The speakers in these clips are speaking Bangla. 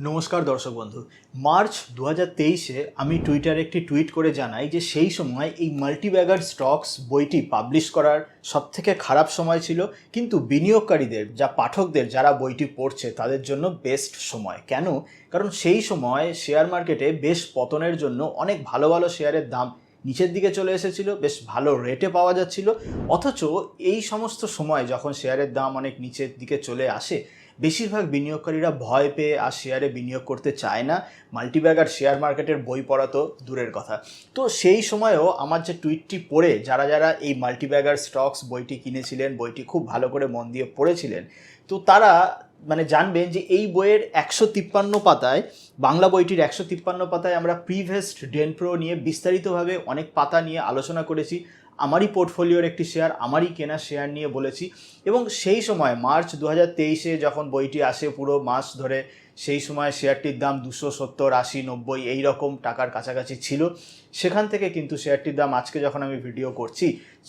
নমস্কার দর্শক বন্ধু। মার্চ 2023-এ আমি টুইটারে একটি টুইট করে জানাই যে সেই সময় এই মাল্টিব্যাগার স্টকস বইটি পাবলিশ করার সবথেকে খারাপ সময় ছিল, কিন্তু বিনিয়োগকারীদের পাঠকদের যারা বইটি পড়ছে তাদের জন্য বেস্ট সময়। কেন? কারণ সেই সময় শেয়ার মার্কেটে বেশ পতনের জন্য অনেক ভালো ভালো শেয়ারের দাম নিচের দিকে চলে এসেছিল, বেশ ভালো রেটে পাওয়া যাচ্ছিল। অথচ এই সমস্ত সময় যখন শেয়ারের দাম অনেক নিচের দিকে চলে আসে, বেশিরভাগ বিনিয়োগকারীরা ভয় পেয়ে আর শেয়ারে বিনিয়োগ করতে চায় না। মাল্টিব্যাগার শেয়ার মার্কেটের বই পড়া তো দূরের কথা। তো সেই সময়েও আমার যে টুইটটি পড়ে যারা যারা এই মাল্টিব্যাগার স্টকস বইটি কিনেছিলেন, বইটি খুব ভালো করে মন দিয়ে পড়েছিলেন, তো তারা জানবেন যে এই বইয়ের 153 পাতায়, বাংলা বইটির 153 পাতায় আমরা প্রিভেস্ট ডেনপ্রো নিয়ে বিস্তারিতভাবে অনেক পাতা নিয়ে আলোচনা করেছি। আমারই পোর্টফোলিওর একটি শেয়ার, আমারই কেনা শেয়ার নিয়ে বলেছি। এবং সেই সময় মার্চ 2023-এ যখন বইটি আসে, পুরো মাস ধরে সেই সময় শেয়ারটির দাম 270, 80, 90 এই রকম টাকার কাছাকাছি ছিল। সেখান থেকে কিন্তু শেয়ারটির দাম আজকে যখন আমি ভিডিও করছি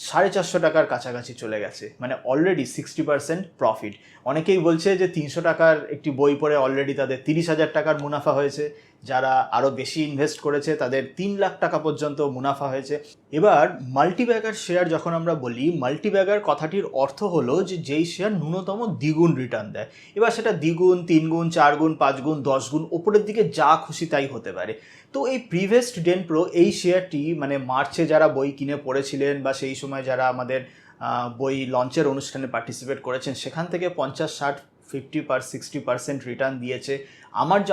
450 টাকার কাছাকাছি চলে গেছে, অলরেডি 60% প্রফিট। অনেকেই বলছে যে 300 টাকার একটি বই পড়ে অলরেডি তাদের 30,000 টাকার মুনাফা হয়েছে। যারা আরও বেশি ইনভেস্ট করেছে তাদের 3 লাখ টাকা পর্যন্ত মুনাফা হয়েছে। এবার মাল্টিব্যাগার শেয়ার যখন আমরা বলি, মাল্টিব্যাগার কথাটির অর্থ হলো যে যেই শেয়ার ন্যূনতম দ্বিগুণ রিটার্ন দেয়। এবার সেটা দ্বিগুণ, 3 গুণ, 4 গুণ, 5 গুণ, 10 গুণ, ওপরের দিকে যা খুশি তাই হতে পারে। তো এই প্রিভেস্ট ডেনপ্রো এই শেয়ারটি মার্চে যারা বই কিনে পড়েছিলেন বা সেই সময় যারা আমাদের বই লঞ্চের অনুষ্ঠানে পার্টিসিপেট করেছেন, সেখান থেকে 50, 60, 50, 60% রিটার্ন দিয়েছে।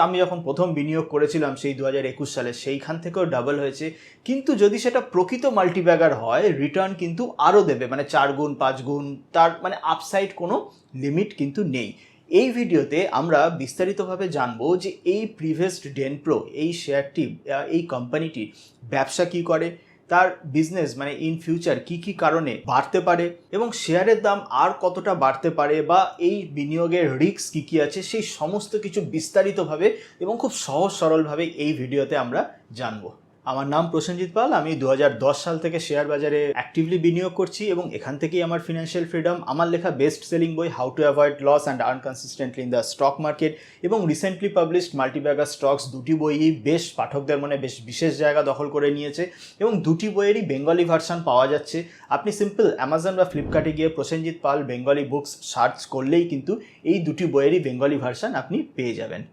আমি যখন প্রথম বিনিয়োগ করেছিলাম সেই 2021 সালে, সেইখান থেকেও ডাবল হয়েছে। কিন্তু যদি সেটা প্রকৃত মাল্টিব্যাগার হয়, রিটার্ন কিন্তু আরও দেবে, 4 গুণ, 5 গুণ, তার আপসাইড কোনো লিমিট কিন্তু নেই। এই ভিডিওতে আমরা বিস্তারিতভাবে জানবো যে এই প্রিভেস্ট ডেনপ্রো এই শেয়ারটি, এই কোম্পানিটি ব্যবসা কি করে, তার বিজনেস ইন ফিউচার কি কি কারণে বাড়তে পারে এবং শেয়ারের দাম আর কতটা বাড়তে পারে, বা এই বিনিয়োগের রিস্ক কি কি আছে, সেই সমস্ত কিছু বিস্তারিতভাবে এবং খুব সহজ সরলভাবে এই ভিডিওতে আমরা জানবো। আমার নাম প্রসেনজিৎ পাল। আমি 2010 সাল থেকে শেয়ার বাজারে অ্যাক্টিভলি বিনিয়োগ করছি এবং এখান থেকেই আমার ফিনান্সিয়াল ফ্রিডম। আমার লেখা বেস্ট সেলিং বই how to avoid loss and earn consistently in the stock market এবং রিসেন্টলি পাবলিশড মাল্টিব্যাগার স্টকস, দুটি বইই বেশ পাঠকদের মনে বেশ বিশেষ জায়গা দখল করে নিয়েছে এবং দুটি বইয়েরই বেঙ্গলি ভার্সন পাওয়া যাচ্ছে। আপনি সিম্পল অ্যামাজন বা ফ্লিপকার্টে গিয়ে প্রসেনজিৎ পাল বেঙ্গলি বুকস সার্চ করলেই কিন্তু এই দুটি বইয়েরই বেঙ্গলি ভার্সন আপনি পেয়ে যাবেন।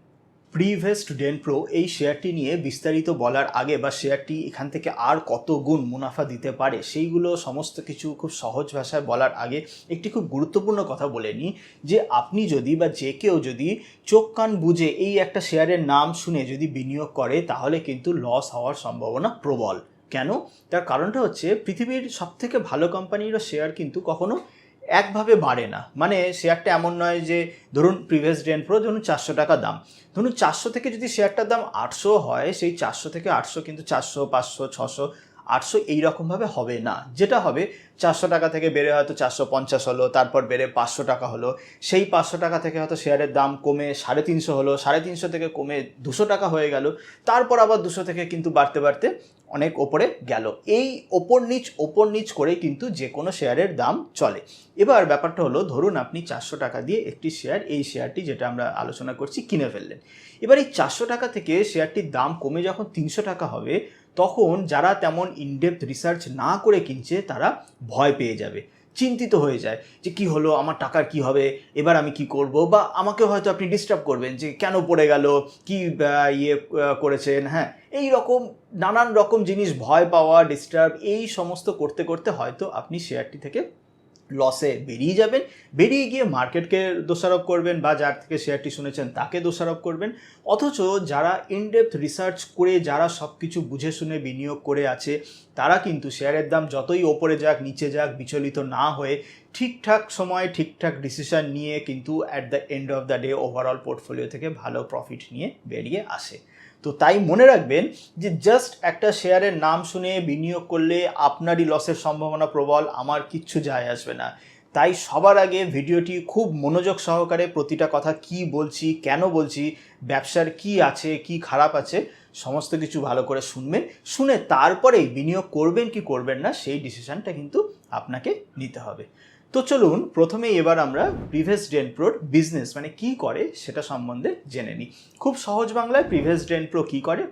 প্রিভেস্ট ডেনপ্রো এই শেয়ারটি নিয়ে বিস্তারিত বলার আগে, বা শেয়ারটি এখান থেকে আর কত গুণ মুনাফা দিতে পারে সেইগুলো সমস্ত কিছু খুব সহজ ভাষায় বলার আগে একটি খুব গুরুত্বপূর্ণ কথা বলে নিই, যে আপনি যদি বা যে কেউ যদি চোখ কান বুঝে এই একটা শেয়ারের নাম শুনে যদি বিনিয়োগ করে, তাহলে কিন্তু লস হওয়ার সম্ভাবনা প্রবল। কেন? তার কারণটা হচ্ছে, পৃথিবীর সবথেকে ভালো কোম্পানিরও শেয়ার কিন্তু কখনো একভাবে বাড়ে না। শেয়ারটা এমন নয় যে ধরুন প্রিভেস্ট ডেনপ্রো ধরুন 400 টাকা দাম, ধরুন 400 থেকে যদি শেয়ারটার দাম 800 হয়, সেই 400 থেকে 800 কিন্তু 400, 500, 600, 800 এইরকমভাবে হবে না। যেটা হবে, 400 টাকা থেকে বেড়ে হয়তো 450 হলো, তারপর বেড়ে 500 টাকা হলো, সেই 500 টাকা থেকে হয়তো শেয়ারের দাম কমে 350 হলো, 350 থেকে কমে 200 টাকা হয়ে গেল, তারপর আবার 200 থেকে কিন্তু বাড়তে বাড়তে অনেক ওপরে গেল। এই ওপর নিচ করে কিন্তু যে কোনো শেয়ারের দাম চলে। এবার ব্যাপারটা হলো, ধরুন আপনি 400 টাকা দিয়ে একটি শেয়ার, এই শেয়ারটি যেটা আমরা আলোচনা করছি, কিনে ফেললেন। এবার এই 400 টাকা থেকে শেয়ারটির দাম কমে যখন 300 টাকা হবে, তখন যারা তেমন ইনডেপথ রিসার্চ না করে কিনছে তারা ভয় পেয়ে যাবে, চিন্তিত হয়ে যায় যে কি হলো, আমার টাকার কি হবে, এবার আমি কি করব, বা আমাকে হয়তো আপনি ডিস্টার্ব করবেন যে কেন পড়ে গেল, কি করেছেন, হ্যাঁ, এই রকম নানান রকম জিনিস, ভয় পাওয়া, ডিস্টার্ব, এই সমস্ত করতে করতে হয়তো আপনি শেয়ারটি থেকে লসে বেরিয়ে যাবেন। বেরিয়ে গিয়ে মার্কেটকে দোষারোপ করবেন, বা যার থেকে শেয়ারটি শুনেছেন তাকে দোষারোপ করবেন। অথচ যারা ইনডেপথ রিসার্চ করে, যারা সব কিছু বুঝে শুনে বিনিয়োগ করে আছে, তারা কিন্তু শেয়ারের দাম যতই ওপরে যাক নিচে যাক বিচলিত না হয়ে ঠিকঠাক সময় ঠিকঠাক ডিসিশন নিয়ে কিন্তু at the end of the day overall portfolio থেকে ভালো প্রফিট নিয়ে বেরিয়ে আসে। তো তাই মনে রাখবেন যে জাস্ট একটা শেয়ারের নাম শুনে বিনিয়োগ করলে আপনারই লসের সম্ভাবনা প্রবল, আমার কিচ্ছু যায় আসবে না। তাই সবার আগে ভিডিওটি খুব মনোযোগ সহকারে প্রতিটা কথা কি বলছি, কেন বলছি, ব্যবসার কি আছে, কি খারাপ আছে, সমস্ত কিছু ভালো করে শুনবেন। শুনে তারপরেই বিনিয়োগ করবেন কি করবেন না সেই ডিসিশনটা কিন্তু আপনাকে নিতে হবে। তো চলুন প্রথমেই এবার আমরা প্রিভেস্ট ডেনপ্রোর বিজনেস মানে কি করে সেটা সম্বন্ধে জেনে নিই। খুব সহজ বাংলায় প্রিভেস্ট ডেনপ্রো কি করে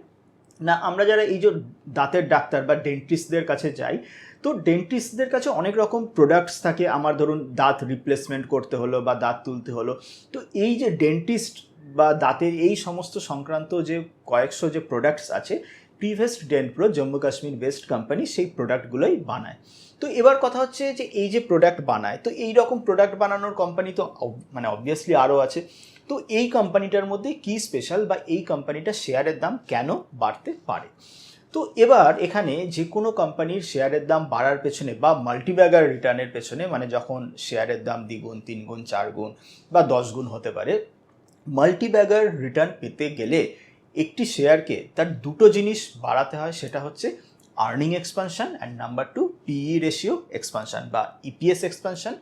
না, আমরা যারা এই যে দাঁতের ডাক্তার বা ডেন্টিস্টদের কাছে যাই, তো ডেন্টিস্টদের কাছে অনেক রকম প্রোডাক্টস থাকে। আমার ধরুন দাঁত রিপ্লেসমেন্ট করতে হলো বা দাঁত তুলতে হলো, তো এই যে ডেন্টিস্ট বা দাঁতের এই সমস্ত সংক্রান্ত যে কয়েকশো যে প্রোডাক্টস আছে, প্রিভেস্ট ডেনপ্রো জম্মু কাশ্মীর বেস্ট কোম্পানি সেই প্রোডাক্টগুলোই বানায়। তো এবার কথা হচ্ছে যে এই যে প্রোডাক্ট বানায়, তো এই রকম প্রোডাক্ট বানানোর কোম্পানি তো মানে অবভিয়াসলি আরও আছে। তো এই কোম্পানিটার মধ্যে কি স্পেশাল বা এই কোম্পানিটার শেয়ারের দাম কেন বাড়তে পারে? তো এবার এখানে যে কোনো কোম্পানির শেয়ারের দাম বাড়ার পেছনে বা মাল্টিব্যাগার রিটার্নের পেছনে, মানে যখন শেয়ারের দাম দ্বিগুণ, 3 গুণ, 4 গুণ বা 10 গুণ হতে পারে, মাল্টিব্যাগার রিটার্ন পেতে গেলে একটি শেয়ারকে তার দুটো জিনিস বাড়াতে হয়। সেটা হচ্ছে earning expansion and number 2 PE ratio expansion বা EPS expansion,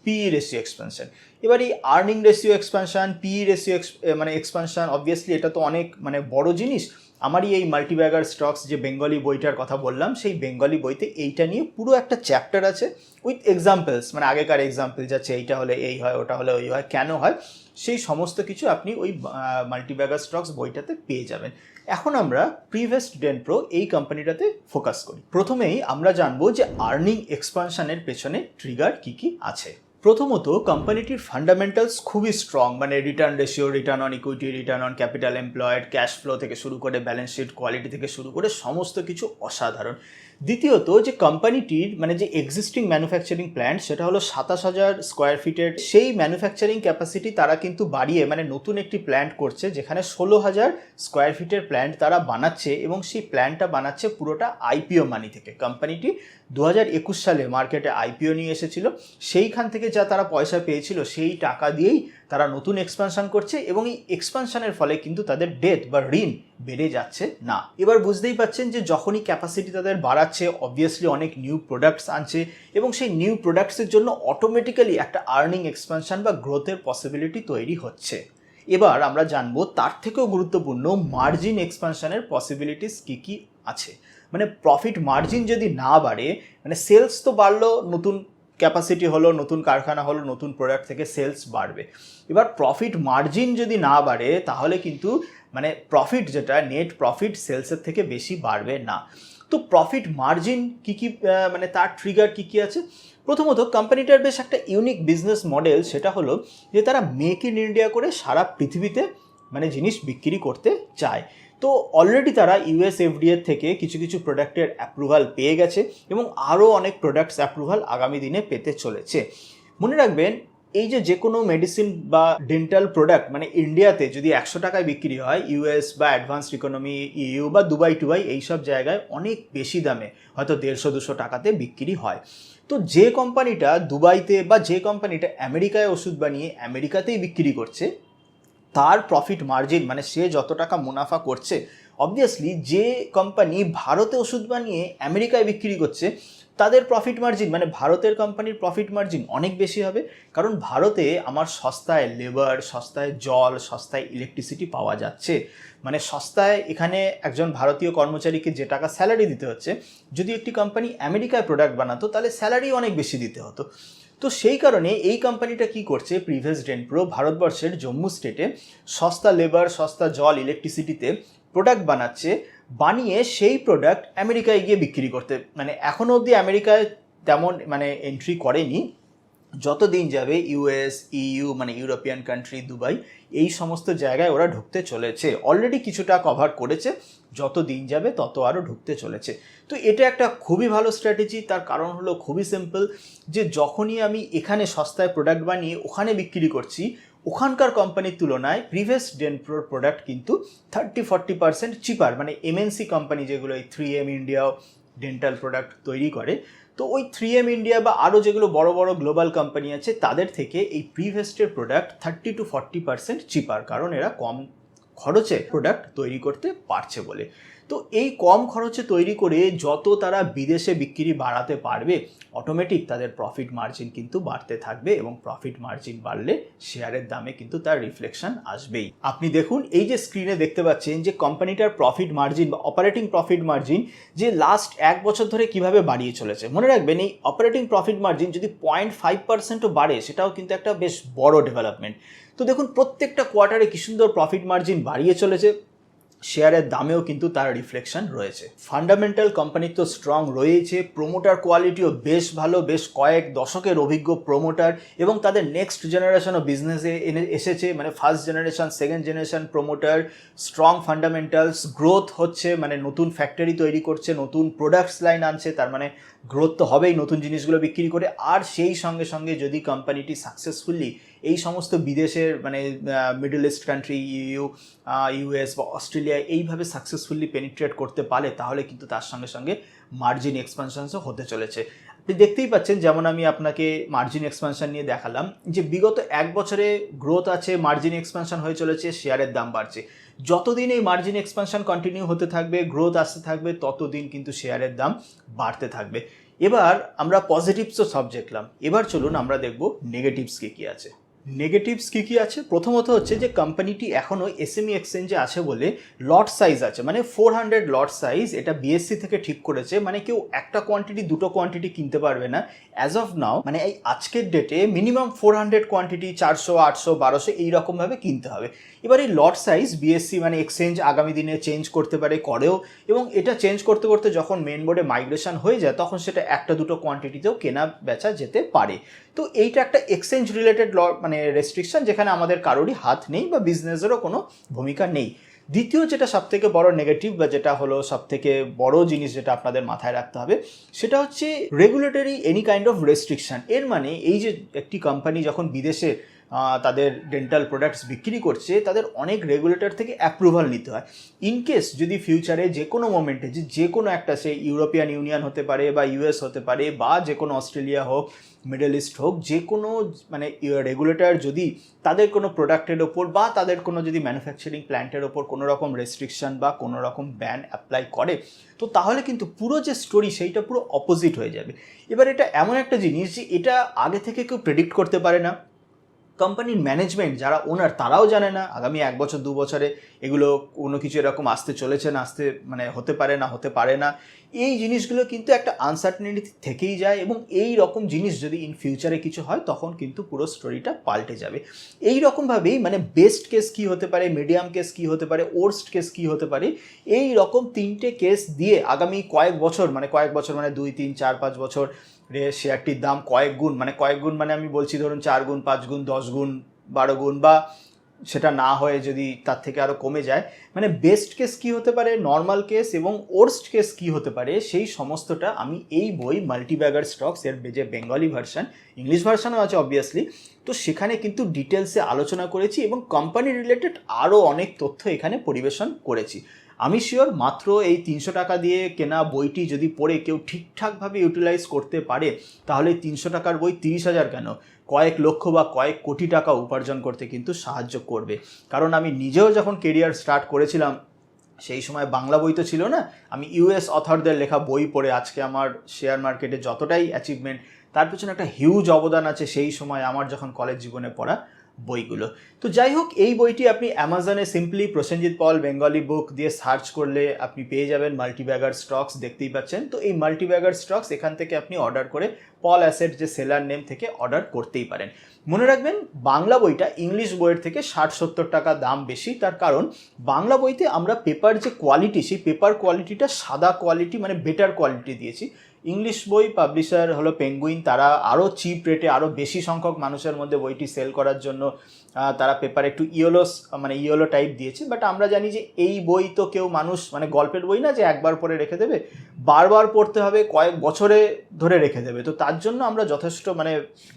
PE ratio expansion. এবার এই earning ratio expansion, PE ratio মানে এক্সপানশন, অবভিয়াসলি এটা তো অনেক মানে বড় জিনিস। আমারই এই মাল্টিব্যাগার স্টকস যে বেঙ্গলি বইটার কথা বললাম, সেই বেঙ্গলি বইতে এইটা নিয়ে পুরো একটা চ্যাপ্টার আছে উইথ এক্সাম্পলস, মানে আগেকার এক্সাম্পল যাচ্ছে এইটা হলে এই হয়, ওটা হলে ওই হয়, কেন হয়, সেই সমস্ত কিছু আপনি ওই মাল্টিব্যাগার স্টকস বইটাতে পেয়ে যাবেন। এখন আমরা প্রিভেস্ট ডেনপ্রো এই কোম্পানিটাতে ফোকাস করি। প্রথমেই আমরা জানবো যে আর্নিং এক্সপানশনের পেছনে ট্রিগার কি কি আছে। প্রথমত কোম্পানিটির ফান্ডামেন্টালস খুবই স্ট্রং, মানে return ratio, return on equity, return on capital employed, cash flow থেকে শুরু করে ব্যালেন্স শিট কোয়ালিটি থেকে শুরু করে সমস্ত কিছু অসাধারণ। দ্বিতীয়ত যে কোম্পানিটির মানে যে এক্সিস্টিং ম্যানুফ্যাকচারিং প্ল্যান্ট সেটা হলো 27,000 স্কোয়ার ফিটের, সেই ম্যানুফ্যাকচারিং ক্যাপাসিটি তারা কিন্তু বাড়িয়ে মানে নতুন একটি প্ল্যান্ট করছে যেখানে 16,000 স্কোয়ার ফিটের প্ল্যান্ট তারা বানাচ্ছে, এবং সেই প্ল্যান্টটা বানাচ্ছে পুরোটা আইপিও মানি থেকে। কোম্পানিটি 2021 সালে মার্কেটে আইপিও নিয়ে এসেছিল, সেইখান থেকে যা তারা পয়সা পেয়েছিল সেই টাকা দিয়েই তারা নতুন এক্সপানশন করছে, এবং এই এক্সপানশনের ফলে কিন্তু তাদের ডেট বা ঋণ বেড়ে যাচ্ছে না। এবার বুঝতেই পারছেন যে যখনই ক্যাপাসিটি তাদের বাড়াচ্ছে, অবভিয়াসলি অনেক নিউ প্রোডাক্টস আনছে, এবং সেই নিউ প্রোডাক্টসের জন্য অটোমেটিক্যালি একটা আর্নিং এক্সপানশন বা গ্রোথের পসিবিলিটি তৈরি হচ্ছে। এবার আমরা জানবো তার থেকেও গুরুত্বপূর্ণ মার্জিন এক্সপানশনের পসিবিলিটিস কী কী আছে। মানে প্রফিট মার্জিন যদি না বাড়ে, মানে সেলস তো বাড়লো, নতুন ক্যাপাসিটি হলো, নতুন কারখানা হলো, নতুন প্রোডাক্ট থেকে সেলস বাড়বে। এবার প্রফিট মার্জিন যদি না বাড়ে তাহলে কিন্তু মানে প্রফিট যেটা নেট প্রফিট সেলসের থেকে বেশি বাড়বে না। তো প্রফিট মার্জিন কী কী মানে তার ট্রিগার কী কী আছে? প্রথমত কোম্পানিটার বেশ একটা ইউনিক বিজনেস মডেল, সেটা হলো যে তারা মেক ইন ইন্ডিয়া করে সারা পৃথিবীতে মানে জিনিস বিক্রি করতে চায়। তো অলরেডি তারা ইউএস এফডিএ থেকে কিছু কিছু প্রোডাক্টের অ্যাপ্রুভাল পেয়ে গেছে, এবং আরও অনেক প্রোডাক্টস অ্যাপ্রুভাল আগামী দিনে পেতে চলেছে। মনে রাখবেন এই যে কোনো মেডিসিন বা ডেন্টাল প্রোডাক্ট মানে ইন্ডিয়াতে যদি 100 টাকায় বিক্রি হয়, ইউএস বা অ্যাডভান্সড ইকোনমি, ইউ বা দুবাই টুবাই এইসব জায়গায় অনেক বেশি দামে, হয়তো 150-200 টাকাতে বিক্রি হয়। তো যে কোম্পানিটা দুবাইতে বা যে কোম্পানিটা আমেরিকায় ওষুধ বানিয়ে আমেরিকাতেই বিক্রি করছে, তার প্রফিট মার্জিন মানে সে যত টাকা মুনাফা করছে, অবভিয়াসলি যে কোম্পানি ভারতে ওষুধ বানিয়ে আমেরিকায় বিক্রি করছে তাদের প্রফিট মার্জিন মানে ভারতের কোম্পানির প্রফিট মার্জিন অনেক বেশি হবে। কারণ ভারতে আমার সস্তায় লেবার, সস্তায় জল, সস্তায় ইলেকট্রিসিটি পাওয়া যাচ্ছে। মানে সস্তায় এখানে একজন ভারতীয় কর্মচারীকে যে টাকা স্যালারি দিতে হচ্ছে, যদি একটি কোম্পানি আমেরিকায় প্রোডাক্ট বানাতো তাহলে স্যালারি অনেক বেশি দিতে হতো। তো সেই কারণে এই কোম্পানিটা কি করছে, প্রিভেস্ট ডেনপ্রো ভারতবর্ষের জম্মু স্টেটে সস্তা লেবার, সস্তা জল, ইলেকট্রিসিটিতে প্রোডাক্ট বানাচ্ছে, বানিয়ে সেই প্রোডাক্ট আমেরিকায় গিয়ে বিক্রি করতে, মানে এখনও অবধি আমেরিকায় তেমন মানে এন্ট্রি করেনি। যত দিন যাবে ইউএস, ইইউ মানে ইউরোপিয়ান কান্ট্রি, দুবাই, এই সমস্ত জায়গায় ওরা ঢুকতে চলেছে। অলরেডি কিছুটা কভার করেছে, যত দিন যাবে তত আরও ঢুকতে চলেছে। তো এটা একটা খুবই ভালো স্ট্র্যাটেজি। তার কারণ হলো খুবই সিম্পল, যে যখনই আমি এখানে সস্তায় প্রোডাক্ট বানিয়ে ওখানে বিক্রি করছি, ওখানকার কোম্পানির তুলনায় প্রিভেস্ট ডেনপ্রোর প্রোডাক্ট কিন্তু 30-40% চিপার। মানে এমএনসি কোম্পানি যেগুলো এই 3M ইন্ডিয়া ডেন্টাল প্রোডাক্ট তৈরি করে, তো ওই 3M ইন্ডিয়া বা আরও যেগুলো বড় বড় গ্লোবাল কোম্পানি আছে তাদের থেকে এই প্রিভেস্টের প্রোডাক্ট 30-40% চিপার, কারণ এরা কম খরচে প্রোডাক্ট তৈরি করতে পারছে বলে। তো এই কম খরচে তৈরি করে যত তারা বিদেশে বিক্রি বাড়াতে পারবে, অটোমেটিক তাদের প্রফিট মার্জিন কিন্তু বাড়তে থাকবে এবং প্রফিট মার্জিন বাড়লে শেয়ারের দামে কিন্তু তার রিফ্লেকশন আসবেই। আপনি দেখুন, এই যে স্ক্রিনে দেখতে পাচ্ছেন যে কোম্পানিটার প্রফিট মার্জিন বা অপারেটিং প্রফিট মার্জিন যে লাস্ট 1 বছর ধরে কিভাবে বাড়িয়ে চলেছে। মনে রাখবেন, এই অপারেটিং প্রফিট মার্জিন যদি 0.5%ও বাড়ে, সেটাও কিন্তু একটা বেশ বড় ডেভেলপমেন্ট। তো দেখুন, প্রত্যেকটা কোয়ার্টারে কি সুন্দর প্রফিট মার্জিন বাড়িয়ে চলেছে, শেয়ারের দামেও কিন্তু তার রিফ্লেকশন রয়েছে। ফান্ডামেন্টাল কোম্পানি তো স্ট্রং রয়েছে, প্রোমোটার কোয়ালিটিও বেশ ভালো, বেশ কয়েক দশকের অভিজ্ঞ প্রোমোটার এবং তাদের নেক্সট জেনারেশনও বিজনেসে এসেছে, মানে first generation, second generation promoter, strong fundamentals, growth হচ্ছে, মানে নতুন ফ্যাক্টরি তৈরি করছে, নতুন প্রোডাক্টস লাইন আনছে, তার মানে গ্রোথ তো হবেই নতুন জিনিসগুলো বিক্রি করে। আর সেই সঙ্গে সঙ্গে যদি কোম্পানিটি সাকসেসফুলি এই সমস্ত বিদেশের মানে মিডল ইস্ট কান্ট্রি, ইউএস বা অস্ট্রেলিয়া এইভাবে সাকসেসফুলি পেনিট্রেট করতে পারে, তাহলে কিন্তু তার সঙ্গে সঙ্গে মার্জিন এক্সপানশনসও হতে চলেছে। আপনি দেখতেই পাচ্ছেন, যেমন আমি আপনাকে মার্জিন এক্সপানশন নিয়ে দেখালাম, যে বিগত 1 বছরে গ্রোথ আছে, মার্জিন এক্সপানশন হয়ে চলেছে, শেয়ারের দাম বাড়ছে। যতদিন এই মার্জিন এক্সপানশন কন্টিনিউ হতে থাকবে, গ্রোথ আসতে থাকবে, ততদিন কিন্তু শেয়ারের দাম বাড়তে থাকবে। এবার আমরা পজিটিভসও সব দেখলাম, এবার চলুন আমরা দেখব নেগেটিভস কী আছে। নেগেটিভস কী আছে? প্রথমত হচ্ছে যে কোম্পানিটি এখনও এসএমই এক্সচেঞ্জে আছে বলে লট সাইজ আছে, মানে 400 লট সাইজ, এটা বিএসসি থেকে ঠিক করেছে, মানে কেউ একটা কোয়ান্টিটি দুটো কোয়ান্টিটি কিনতে পারবে না অ্যাজ অফ নাও, মানে এই আজকের ডেটে মিনিমাম 400 কোয়ান্টিটি 400, 800, 1200 এইরকমভাবে কিনতে হবে। এবার এই লট সাইজ বিএসসি মানে এক্সচেঞ্জ আগামী দিনে চেঞ্জ করতে পারে, করেও, এবং এটা চেঞ্জ করতে করতে যখন মেন বোর্ডে মাইগ্রেশন হয়ে যায়, তখন সেটা একটা দুটো কোয়ান্টিটিতেও কেনা বেচা যেতে পারে। তো এইটা একটা এক্সচেঞ্জ রিলেটেড মানে রেস্ট্রিকশন, যেখানে আমাদের কারোরই হাত নেই বা বিজনেসেরও কোনো ভূমিকা নেই। দ্বিতীয় যেটা সবথেকে বড় নেগেটিভ বা যেটা হলো সবথেকে বড় জিনিস যেটা আপনাদের মাথায় রাখতে হবে, সেটা হচ্ছে regulatory any kind of restriction. এর মানে এই যে একটি কোম্পানি যখন বিদেশে তাদের ডেন্টাল প্রোডাক্টস বিক্রি করছে, তাদের অনেক রেগুলেটর থেকে অ্যাপ্রুভাল নিতে হয়। ইনকেস যদি ফিউচারে যে কোনো মোমেন্টে যে কোনো একটা, সে ইউরোপিয়ান ইউনিয়ন হতে পারে বা ইউএস হতে পারে বা যে কোনো অস্ট্রেলিয়া হোক, মিডল ইস্ট হোক, যে কোনো মানে রেগুলেটর যদি তাদের কোনো প্রোডাক্টের ওপর বা তাদের কোনো যদি ম্যানুফ্যাকচারিং প্ল্যান্টের ওপর কোনো রকম রেস্ট্রিকশন বা কোনো রকম ব্যান অ্যাপ্লাই করে, তো তাহলে কিন্তু পুরো যে স্টোরি সেইটা পুরো অপোজিট হয়ে যাবে। এবার এটা এমন একটা জিনিস যে এটা আগে থেকে কেউ প্রেডিক্ট করতে পারে না। কোম্পানির ম্যানেজমেন্ট যারা ওনার, তারাও জানে না আগামী 1 বছর 2 বছরে এগুলো কোনো কিছু এরকম আসতে চলেছে না, আসতে মানে হতে পারে না, হতে পারে না। এই জিনিসগুলো কিন্তু একটা আনসার্টেনিটি থেকেই যায়, এবং এই রকম জিনিস যদি ইন ফিউচারে কিছু হয়, তখন কিন্তু পুরো স্টোরিটা পাল্টে যাবে। এই রকমভাবেই মানে বেস্ট কেস কী হতে পারে, মিডিয়াম কেস কী হতে পারে, ওর্স্ট কেস কী হতে পারে, এই রকম 3টে কেস দিয়ে আগামী কয়েক বছর মানে 2, 3, 4, 5 বছর শেয়ারটির দাম কয়েক গুণ মানে আমি বলছি ধরুন 4 গুণ, 5 গুণ, 10 গুণ, 12 গুণ, বা সেটা না হয়ে যদি তার থেকে আরও কমে যায়, মানে বেস্ট কেস কী হতে পারে, নর্মাল কেস এবং ওর্স্ট কেস কী হতে পারে, সেই সমস্তটা আমি এই বই মাল্টিব্যাগার স্টকস এর যে বেঙ্গলি ভার্সন, ইংলিশ ভার্সনও আছে অবভিয়াসলি, তো সেখানে কিন্তু ডিটেলসে আলোচনা করেছি এবং কোম্পানি রিলেটেড আরও অনেক তথ্য এখানে পরিবেশন করেছি। আমি শিওর মাত্র এই 300 টাকা দিয়ে কেনা বইটি যদি পড়ে কেউ ঠিকঠাকভাবে ইউটিলাইজ করতে পারে, তাহলে 300 টাকার বই 30,000 কেন, কয়েক লক্ষ বা কয়েক কোটি টাকা উপার্জন করতে কিন্তু সাহায্য করবে। কারণ আমি নিজেও যখন কেরিয়ার স্টার্ট করেছিলাম, সেই সময় বাংলা বই তো ছিল না, আমি ইউএস অথরদের লেখা বই পড়ে আজকে আমার শেয়ার মার্কেটে যতটাই অ্যাচিভমেন্ট, তার পেছনে একটা হিউজ অবদান আছে সেই সময় আমার যখন কলেজ জীবনে পড়া বইগুলো। তো যাই হোক, এই বইটি আপনি অ্যামাজনে সিম্পলি প্রসেনজিৎ পল বেঙ্গলি বুক দিয়ে সার্চ করলে আপনি পেয়ে যাবেন মাল্টিব্যাগার স্টকস, দেখতেই পাচ্ছেন। তো এই মাল্টিব্যাগার স্টকস এখান থেকে আপনি অর্ডার করে পল অ্যাসেট যে সেলার নেম থেকে অর্ডার করতেই পারেন। মনে রাখবেন, বাংলা বইটা ইংলিশ বইয়ের থেকে 60-70 টাকা দাম বেশি। তার কারণ বাংলা বইতে আমরা পেপার যে কোয়ালিটি, সেই পেপার কোয়ালিটিটা সাদা কোয়ালিটি, মানে বেটার কোয়ালিটি দিয়েছি। ইংলিশ বই পাবলিশার হলো পেঙ্গুইন, তারা আরও চিপ রেটে আরও বেশি সংখ্যক মানুষের মধ্যে বইটি সেল করার জন্য তারা পেপার একটু ইয়েলো টাইপ দিয়েছে। বাট আমরা জানি যে এই বই তো কেউ মানুষ, মানে গল্পের বই না যে একবার পরে রেখে দেবে, বারবার পড়তে হবে, কয়েক বছরে ধরে রেখে দেবে। তো তার জন্য আমরা যথেষ্ট মানে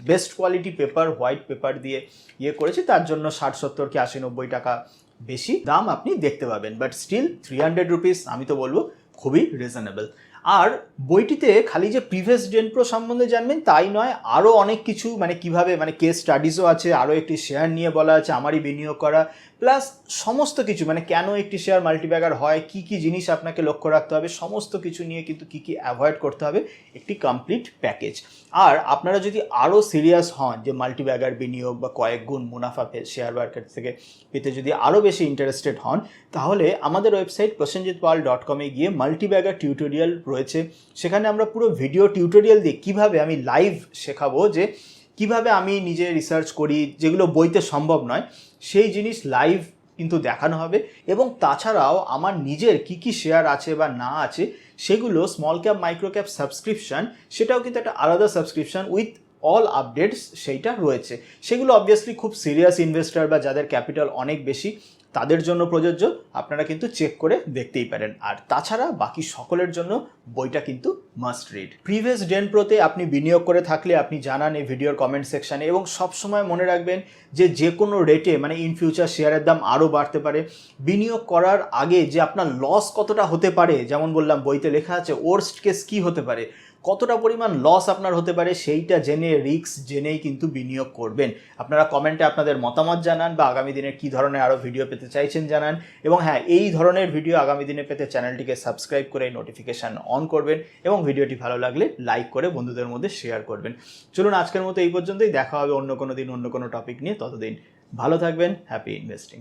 best quality paper, white paper দিয়ে করেছি। তার জন্য 60, 70 কি 80, 90 টাকা বেশি দাম আপনি দেখতে পাবেন। বাট স্টিল 300 রুপিস আমি তো বলবো খুবই রিজনেবল। আর বইটিতে খালি যে প্রিভেস্ট ডেনপ্রো সম্বন্ধে জানবেন তাই নয়, আরও অনেক কিছু মানে কিভাবে মানে কেস স্টাডিজও আছে, আরও একটি শেয়ার নিয়ে বলা আছে আমারই বিনিয়োগ করা, প্লাস সমস্ত কিছু মানে কেন একটি শেয়ার মাল্টিব্যাগার হয়, কি কি জিনিস আপনাকে লক্ষ্য রাখতে হবে, সমস্ত কিছু নিয়ে কিন্তু কি কি অ্যাভয়েড করতে হবে, একটি কমপ্লিট প্যাকেজ। আর আপনারা যদি আরও সিরিয়াস হন যে মাল্টিব্যাগার বিনিয়োগ বা কয়েক গুণ মুনাফা শেয়ার মার্কেট থেকে পেতে যদি আরও বেশি ইন্টারেস্টেড হন, তাহলে আমাদের ওয়েবসাইট prasenjitpaul.com গিয়ে মাল্টিব্যাগার টিউটোরিয়াল রয়েছে। সেখানে আমরা পুরো ভিডিও টিউটোরিয়াল দিয়ে কিভাবে আমি লাইভ শেখাবো যে কিভাবে আমি নিজে রিসার্চ করি, যেগুলো বইতে সম্ভব নয় সেই জিনিস লাইভ কিন্তু দেখানো হবে। এবং তাছাড়াও আমার নিজের কি কি শেয়ার আছে বা না আছে সেগুলো small cap micro cap subscription, সেটাও কিন্তু একটা আলাদা সাবস্ক্রিপশান উইথ অল আপডেটস সেইটা রয়েছে। সেগুলো অবভিয়াসলি খুব সিরিয়াস ইনভেস্টর বা যাদের ক্যাপিটাল অনেক বেশি তাদের জন্য প্রযোজ্য, আপনারা কিন্তু চেক করে দেখতেই পারেন। আর তাছাড়া বাকি সকলের জন্য বইটা কিন্তু মাস্ট রিড। প্রিভেস্ট ডেনপ্রোতে আপনি বিনিয়োগ করে থাকলে আপনি জানান এই ভিডিওর কমেন্ট সেকশানে, এবং সবসময় মনে রাখবেন যে কোনো রেটে মানে ইন ফিউচার শেয়ারের দাম আরও বাড়তে পারে। বিনিয়োগ করার আগে যে আপনার লস কতটা হতে পারে, যেমন বললাম বইতে লেখা আছে ওর্স্ট কেস কী হতে পারে, কতটা পরিমাণ লস আপনার হতে পারে সেইটা জেনে রিস্ক জেনেই কিন্তু বিনিয়োগ করবেন। আপনারা কমেন্টে আপনাদের মতামত জানান বা আগামী দিনের কী ধরনের আরও ভিডিও পেতে চাইছেন জানান। এবং হ্যাঁ, এই ধরনের ভিডিও আগামী দিনে পেতে চ্যানেলটিকে সাবস্ক্রাইব করে নোটিফিকেশান অন করবেন এবং ভিডিওটি ভালো লাগলে লাইক করে বন্ধুদের মধ্যে শেয়ার করবেন। চলুন আজকের মতো এই পর্যন্তই, দেখা হবে অন্য কোনো দিন অন্য কোনো টপিক নিয়ে। ততদিন ভালো থাকবেন, হ্যাপি ইনভেস্টিং।